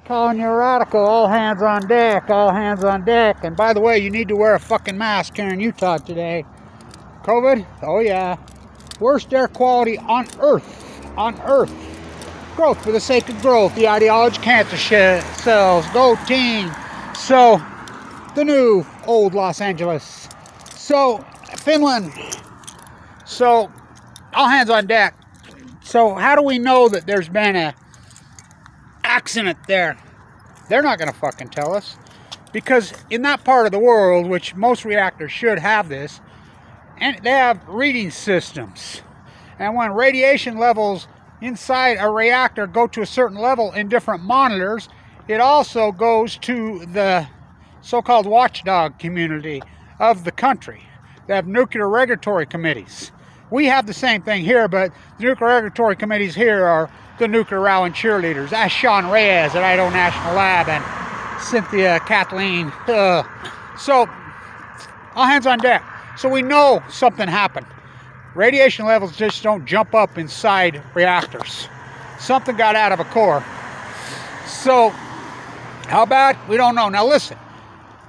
Calling you a radical. All hands on deck. All hands on deck. And by the way, you need to wear a fucking mask here in Utah today. COVID? Oh yeah. Worst air quality on Earth. On Earth. Growth for the sake of growth. The ideology cancer cells. Go team. So, the new old Los Angeles. So, Finland. So, all hands on deck. So, how do we know that there's been a accident there? They're not going to fucking tell us, because in that part of the world, which most reactors should have this, and they have reading systems, and when radiation levels inside a reactor go to a certain level in different monitors, it also goes to the so-called watchdog community of the country. They have nuclear regulatory committees. We have the same thing here, but the nuclear regulatory committees here are the nuclear rowing cheerleaders. That's Sean Reyes at Idaho National Lab and Cynthia Kathleen. So, all hands on deck. So we know something happened. Radiation levels just don't jump up inside reactors. Something got out of a core. So, how bad? We don't know. Now listen,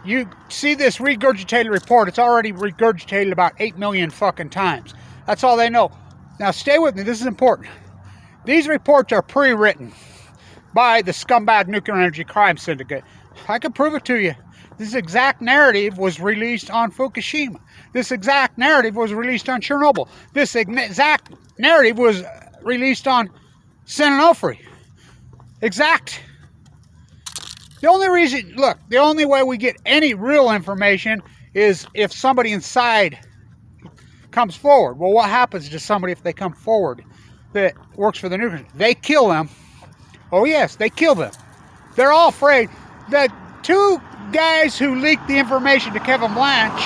you see this regurgitated report. It's already regurgitated about 8 million fucking times. That's all they know. Now stay with me. This is important. These reports are pre-written by the scumbag nuclear energy crime syndicate. I can prove it to you. This exact narrative was released on Fukushima. This exact narrative was released on Chernobyl. This exact narrative was released on San Onofre. Exact. The only reason, look, the only way we get any real information is if somebody inside comes forward. Well, what happens to somebody if they come forward that works for the nuclear? They kill them. Oh yes, they kill them. They're all afraid. The two guys who leaked the information to Kevin Blanche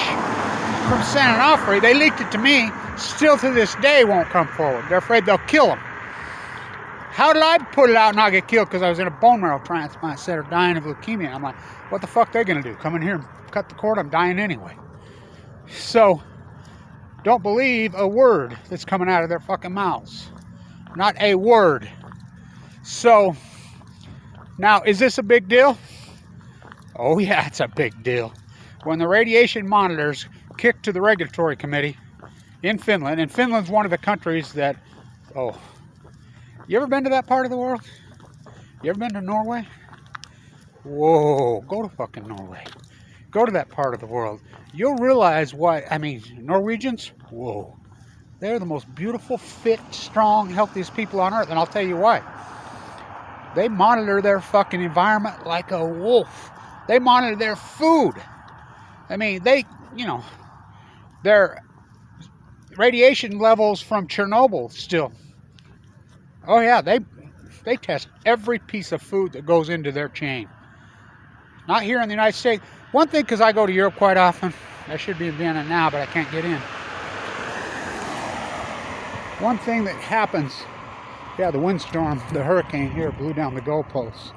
from San Onofre, they leaked it to me, still to this day won't come forward. They're afraid they'll kill them. How did I put it out and not get killed? Because I was in a bone marrow transplant instead of dying of leukemia. I'm like, what the fuck they gonna do? Come in here and cut the cord? I'm dying anyway. So, don't believe a word that's coming out of their fucking mouths. Not a word. So, now, is this a big deal? Oh yeah, it's a big deal. When the radiation monitors kick to the regulatory committee in Finland, and Finland's one of the countries that, oh, you ever been to that part of the world? You ever been to Norway? Whoa, go to fucking Norway. Go to that part of the world. You'll realize why, Norwegians, whoa. They're the most beautiful, fit, strong, healthiest people on earth, and I'll tell you why. They monitor their fucking environment like a wolf. They monitor their food. Their radiation levels from Chernobyl still. Oh yeah, they test every piece of food that goes into their chain. Not here in the United States. One thing, because I go to Europe quite often. I should be in Vienna now, but I can't get in. One thing that happens, yeah, the windstorm, the hurricane here blew down the goalposts.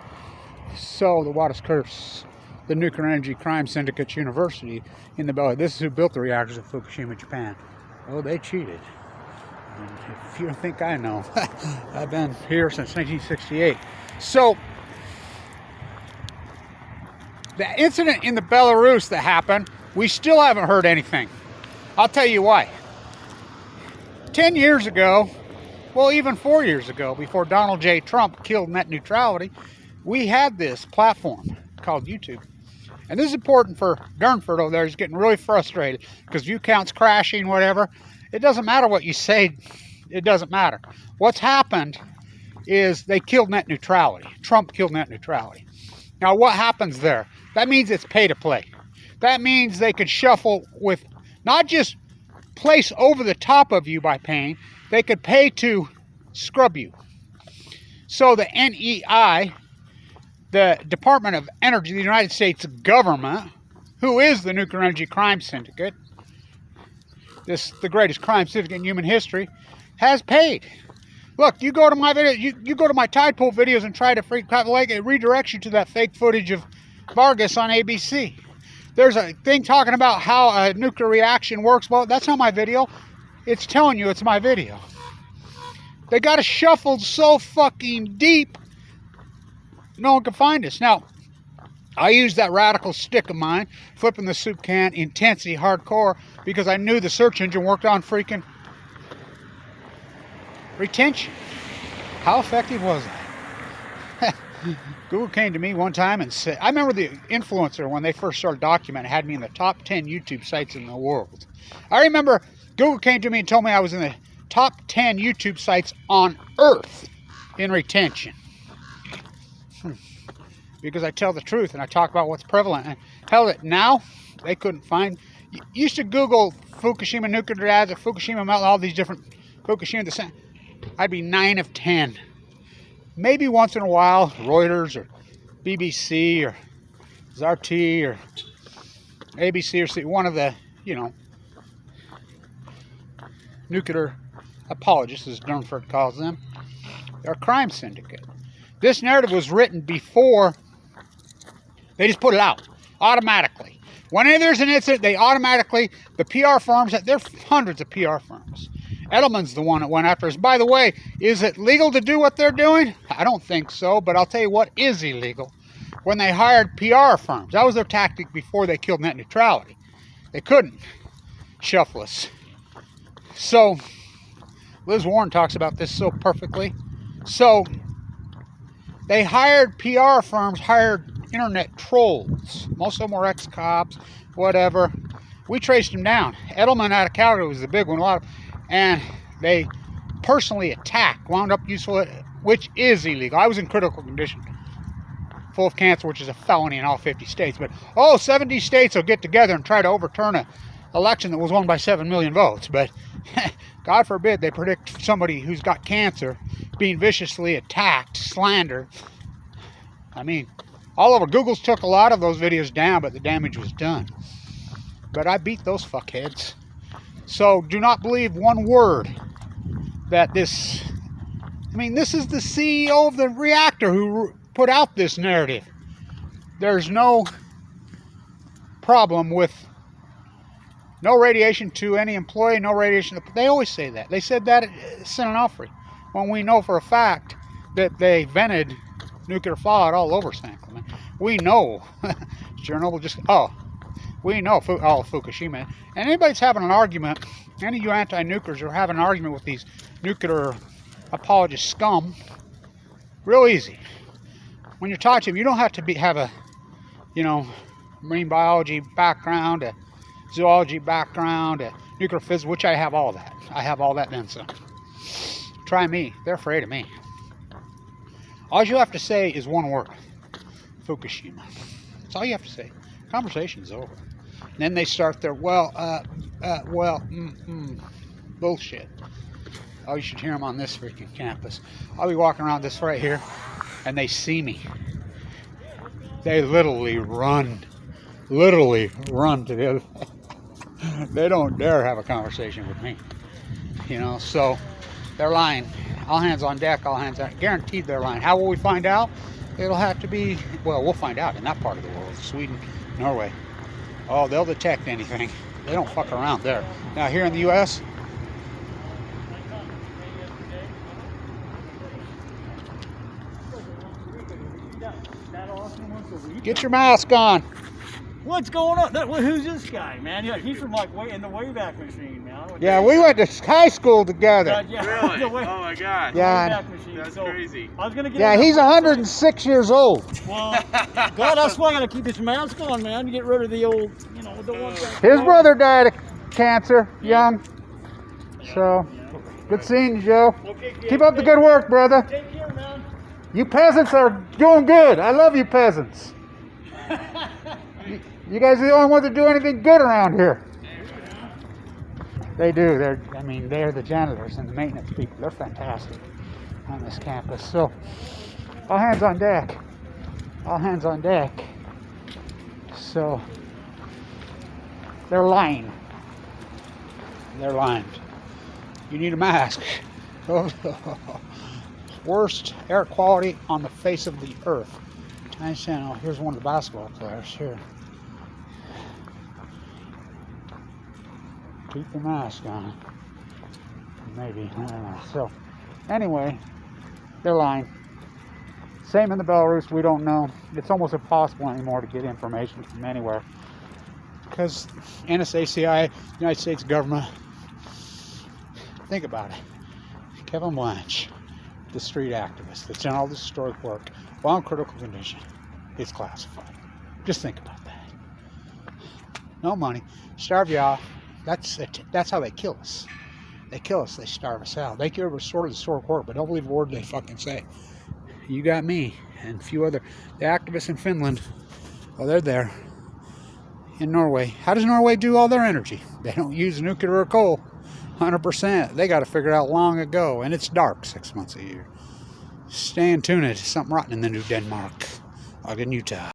So the Wattis Curse, the Nuclear Energy Crime Syndicate University in the belly. This is who built the reactors in Fukushima, Japan. Oh, they cheated. And if you don't think I know, I've been here since 1968. So, the incident in the Belarus that happened, we still haven't heard anything. I'll tell you why. 10 years ago, well, even 4 years ago, before Donald J. Trump killed net neutrality, we had this platform called YouTube. And this is important for Durnford over there. He's getting really frustrated because view count's crashing, whatever. It doesn't matter what you say. It doesn't matter. What's happened is they killed net neutrality. Trump killed net neutrality. Now, what happens there? That means it's pay to play. That means they could shuffle with, not just place over the top of you by paying, they could pay to scrub you. So the NEI, the Department of Energy of the United States government, who is the Nuclear Energy Crime Syndicate, the greatest crime syndicate in human history, has paid. Look, you go to my video, you go to my tide pool videos and try to it redirects you to that fake footage of Vargas on ABC. There's a thing talking about how a nuclear reaction works. Well, that's not my video. It's telling you it's my video. They got it shuffled so fucking deep no one could find us. Now, I used that radical stick of mine, flipping the soup can, intensity, hardcore, because I knew the search engine worked on freaking retention. How effective was I? Google came to me one time and said, I remember the influencer when they first started documenting had me in the top 10 YouTube sites in the world. I remember Google came to me and told me I was in the top 10 YouTube sites on earth in retention. Because I tell the truth and I talk about what's prevalent. And hell, now they couldn't find. You used to Google Fukushima nuclear disaster, Fukushima meltdown, all these different Fukushima. I'd be 9 of 10. Maybe once in a while, Reuters or BBC or RT or ABC or C, one of the, you know, nuclear apologists, as Durnford calls them. They're a crime syndicate. This narrative was written before. They just put it out automatically. Whenever there's an incident, they automatically, the PR firms, there are hundreds of PR firms. Edelman's the one that went after us. By the way, is it legal to do what they're doing? I don't think so, but I'll tell you what is illegal. When they hired PR firms, that was their tactic before they killed net neutrality. They couldn't shuffle us. So, Liz Warren talks about this so perfectly. So, they hired PR firms, hired internet trolls. Most of them were ex-cops, whatever. We traced them down. Edelman out of Calgary was the big one. And they personally attacked, wound up useful, which is illegal. I was in critical condition, full of cancer, which is a felony in all 50 states. But, 70 states will get together and try to overturn an election that was won by 7 million votes. But, God forbid, they predict somebody who's got cancer being viciously attacked, slandered. I mean, all over. Google's took a lot of those videos down, but the damage was done. But I beat those fuckheads. So do not believe one word that this... I mean, this is the CEO of the reactor who put out this narrative. There's no problem with no radiation to any employee, no radiation... They always say that. They said that at Sinanofri, when we know for a fact that they vented nuclear fallout all over San Clemente. We know. Chernobyl just... we know Fukushima. And anybody's having an argument, any of you anti-nuclears are having an argument with these nuclear apologist scum, real easy. When you're talking to them, you don't have to have a, marine biology background, a zoology background, a nuclear physics, which I have all that. I have all that then some. Try me. They're afraid of me. All you have to say is one word. Fukushima. That's all you have to say. Conversation's over. And then they start their, bullshit. Oh, you should hear them on this freaking campus. I'll be walking around this right here, and they see me. They literally run to the other. They don't dare have a conversation with me. So they're lying. All hands on deck, all hands on... Guaranteed they're lying. How will we find out? It'll have to be... Well, we'll find out in that part of the world. Sweden, Norway. Oh, they'll detect anything. They don't fuck around there. Now, here in the U.S., get your mask on. What's going on? Who's this guy, man? Yeah, he's from in the Wayback Machine now. Yeah, we went to high school together. Yeah. Really? Oh my God. Yeah. That's crazy. I was gonna get. Yeah, he's 106 years old. Well, God, that's why I gotta keep this mask on, man. To get rid of the old, the one. His brother died of cancer, young. So, good seeing you, Joe. Okay, Keep up the good work, brother. Take care, man. You peasants are doing good. I love you peasants. You guys are the only ones that do anything good around here. They do. They're the janitors and the maintenance people. They're fantastic on this campus. So, all hands on deck. All hands on deck. So, they're lying. They're lying. You need a mask. Worst air quality on the face of the earth. Tiny channel. Here's one of the basketball players here. Keep the mask on. Maybe. I don't know. So, anyway, they're lying. Same in the Belarus, we don't know. It's almost impossible anymore to get information from anywhere. Because NSA, CIA, United States government, think about it. Kevin Blanch, the street activist that's done all this historic work, while in critical condition, it's classified. Just think about that. No money, starve you off. That's how they kill us. They kill us, they starve us out. They give us sort of historic work, but don't believe a word they fucking say. You got me and a few other, the activists in Finland, well, they're there. In Norway, how does Norway do all their energy? They don't use nuclear or coal. 100%. They got it figured out long ago, and it's dark 6 months a year. Stay in tune. Something rotten in the New Denmark, like in Utah.